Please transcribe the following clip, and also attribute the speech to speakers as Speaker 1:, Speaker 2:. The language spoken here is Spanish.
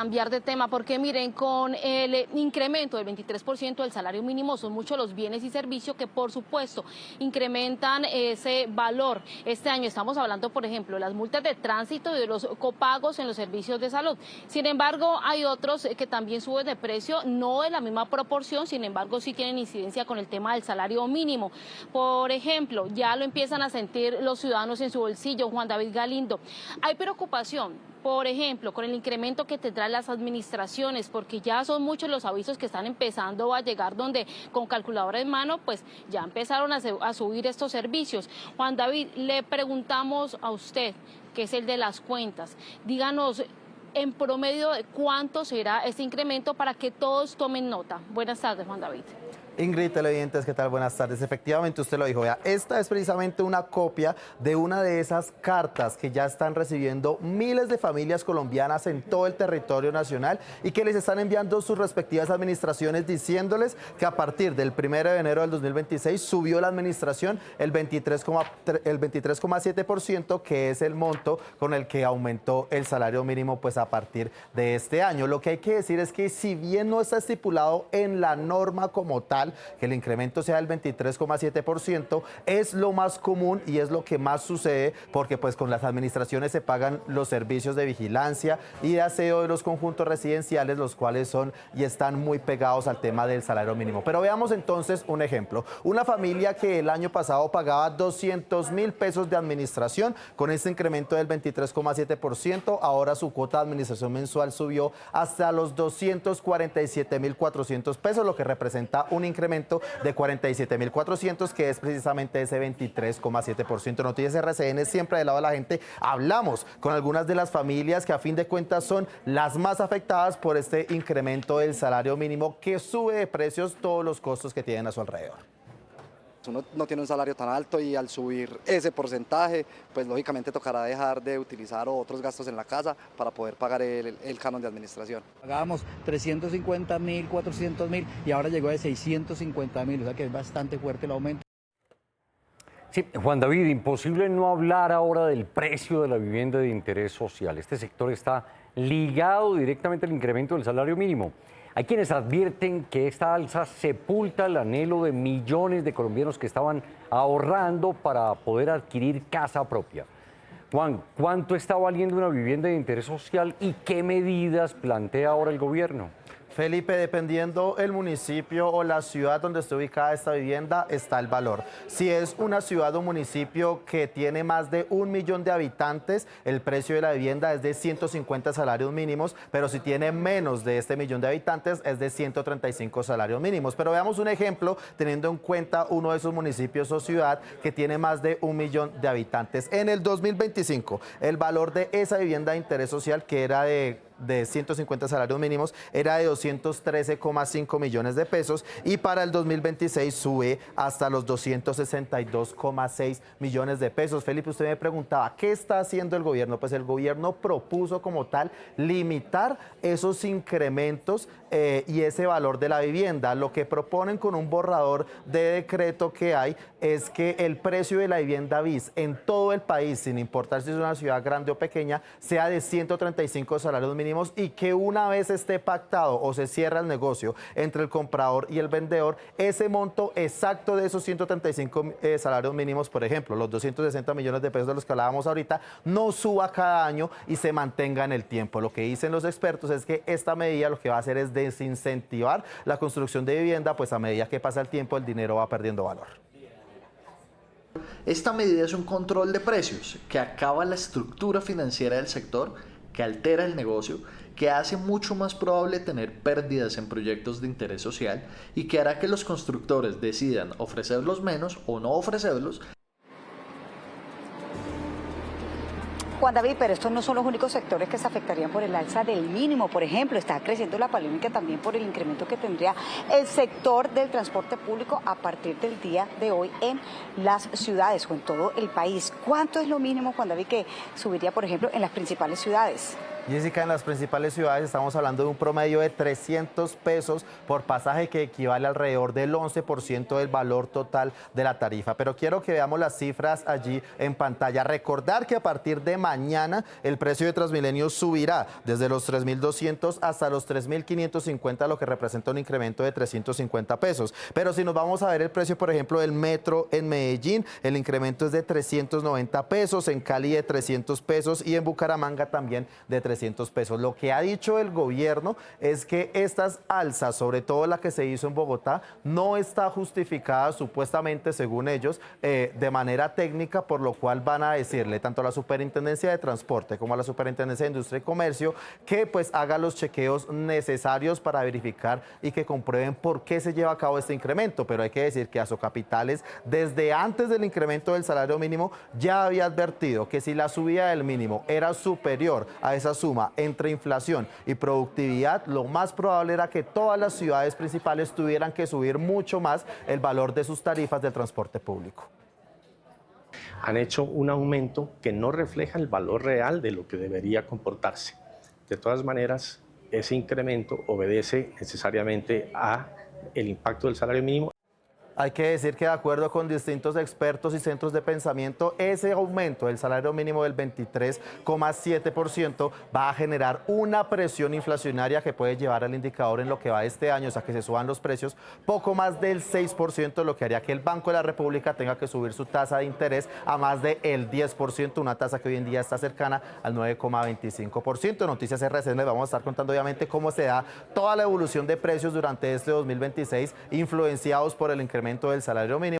Speaker 1: Cambiar de tema, porque miren, con el incremento del 23% del salario mínimo son muchos los bienes y servicios que por supuesto incrementan ese valor. Este año estamos hablando, por ejemplo, de las multas de tránsito y de los copagos en los servicios de salud. Sin embargo, hay otros que también suben de precio, no de la misma proporción, sin embargo sí tienen incidencia con el tema del salario mínimo. Por ejemplo, ya lo empiezan a sentir los ciudadanos en su bolsillo. Juan David Galindo, hay preocupación, por ejemplo, con el incremento que tendrán las administraciones, porque ya son muchos los avisos que están empezando a llegar donde con calculadora en mano, pues ya empezaron a subir estos servicios. Juan David, le preguntamos a usted, que es el de las cuentas, díganos en promedio cuánto será este incremento para que todos tomen nota. Buenas tardes, Juan David.
Speaker 2: Ingrid, televidentes, ¿qué tal? Buenas tardes. Efectivamente, usted lo dijo. Vea, esta es precisamente una copia de una de esas cartas que ya están recibiendo miles de familias colombianas en todo el territorio nacional y que les están enviando sus respectivas administraciones diciéndoles que a partir del 1 de enero del 2026 subió la administración el 23,7%, que es el monto con el que aumentó el salario mínimo pues a partir de este año. Lo que hay que decir es que si bien no está estipulado en la norma como tal, que el incremento sea del 23,7%, es lo más común y es lo que más sucede porque pues con las administraciones se pagan los servicios de vigilancia y de aseo de los conjuntos residenciales, los cuales son y están muy pegados al tema del salario mínimo. Pero veamos entonces un ejemplo. Una familia que el año pasado pagaba 200.000 pesos de administración, con este incremento del 23,7%, ahora su cuota de administración mensual subió hasta los 247.400 pesos, lo que representa un incremento de 47.400, que es precisamente ese 23,7%. Noticias RCN, siempre del lado de la gente, hablamos con algunas de las familias que a fin de cuentas son las más afectadas por este incremento del salario mínimo que sube de precios todos los costos que tienen a su alrededor.
Speaker 3: Uno no tiene un salario tan alto y al subir ese porcentaje, pues lógicamente tocará dejar de utilizar otros gastos en la casa para poder pagar el canon de administración.
Speaker 4: Pagábamos 350.000, 400.000 y ahora llegó a 650.000, o sea que es bastante fuerte el aumento.
Speaker 5: Sí, Juan David, imposible no hablar ahora del precio de la vivienda de interés social. Este sector está ligado directamente al incremento del salario mínimo. Hay quienes advierten que esta alza sepulta el anhelo de millones de colombianos que estaban ahorrando para poder adquirir casa propia. Juan, ¿cuánto está valiendo una vivienda de interés social y qué medidas plantea ahora el gobierno?
Speaker 2: Felipe, dependiendo el municipio o la ciudad donde esté ubicada esta vivienda, está el valor. Si es una ciudad o municipio que tiene más de 1 millón de habitantes, el precio de la vivienda es de 150 salarios mínimos, pero si tiene menos de este millón de habitantes, es de 135 salarios mínimos. Pero veamos un ejemplo, teniendo en cuenta uno de esos municipios o ciudad que tiene más de 1 millón de habitantes. En el 2025, el valor de esa vivienda de interés social, que era de 150 salarios mínimos, era de 213,5 millones de pesos y para el 2026 sube hasta los 262,6 millones de pesos. Felipe, usted me preguntaba, ¿qué está haciendo el gobierno? Pues el gobierno propuso como tal limitar esos incrementos y ese valor de la vivienda. Lo que proponen con un borrador de decreto que hay es que el precio de la vivienda BIS en todo el país, sin importar si es una ciudad grande o pequeña, sea de 135 salarios mínimos y que una vez esté pactado o se cierra el negocio entre el comprador y el vendedor, ese monto exacto de esos 135 salarios mínimos, por ejemplo, los 260 millones de pesos de los que hablábamos ahorita, no suba cada año y se mantenga en el tiempo. Lo que dicen los expertos es que esta medida lo que va a hacer es desincentivar la construcción de vivienda, pues a medida que pasa el tiempo el dinero va perdiendo valor.
Speaker 6: Esta medida es un control de precios que acaba la estructura financiera del sector, que altera el negocio, que hace mucho más probable tener pérdidas en proyectos de interés social y que hará que los constructores decidan ofrecerlos menos o no ofrecerlos.
Speaker 7: Juan David, pero estos no son los únicos sectores que se afectarían por el alza del mínimo. Por ejemplo, está creciendo la polémica también por el incremento que tendría el sector del transporte público a partir del día de hoy en las ciudades o en todo el país. ¿Cuánto es lo mínimo, Juan David, que subiría, por ejemplo, en las principales ciudades?
Speaker 2: Jessica, en las principales ciudades estamos hablando de un promedio de 300 pesos por pasaje, que equivale alrededor del 11% del valor total de la tarifa. Pero quiero que veamos las cifras allí en pantalla. Recordar que a partir de mañana el precio de Transmilenio subirá desde los 3.200 hasta los 3.550, lo que representa un incremento de 350 pesos. Pero si nos vamos a ver el precio, por ejemplo, del metro en Medellín, el incremento es de 390 pesos, en Cali de 300 pesos y en Bucaramanga también de 300 pesos. Lo que ha dicho el gobierno es que estas alzas, sobre todo la que se hizo en Bogotá, no está justificada supuestamente, según ellos, de manera técnica, por lo cual van a decirle tanto a la Superintendencia de Transporte como a la Superintendencia de Industria y Comercio que pues haga los chequeos necesarios para verificar y que comprueben por qué se lleva a cabo este incremento. Pero hay que decir que Azocapitales, desde antes del incremento del salario mínimo, ya había advertido que si la subida del mínimo era superior a esa suma entre inflación y productividad, lo más probable era que todas las ciudades principales tuvieran que subir mucho más el valor de sus tarifas del transporte público.
Speaker 8: Han hecho un aumento que no refleja el valor real de lo que debería comportarse. De todas maneras, ese incremento obedece necesariamente a el impacto del salario mínimo.
Speaker 2: Hay que decir que de acuerdo con distintos expertos y centros de pensamiento, ese aumento del salario mínimo del 23,7% va a generar una presión inflacionaria que puede llevar al indicador en lo que va de este año, o sea que se suban los precios, poco más del 6%, lo que haría que el Banco de la República tenga que subir su tasa de interés a más del 10%, una tasa que hoy en día está cercana al 9,25%. Noticias RCN les vamos a estar contando obviamente cómo se da toda la evolución de precios durante este 2026, influenciados por el incremento del salario mínimo.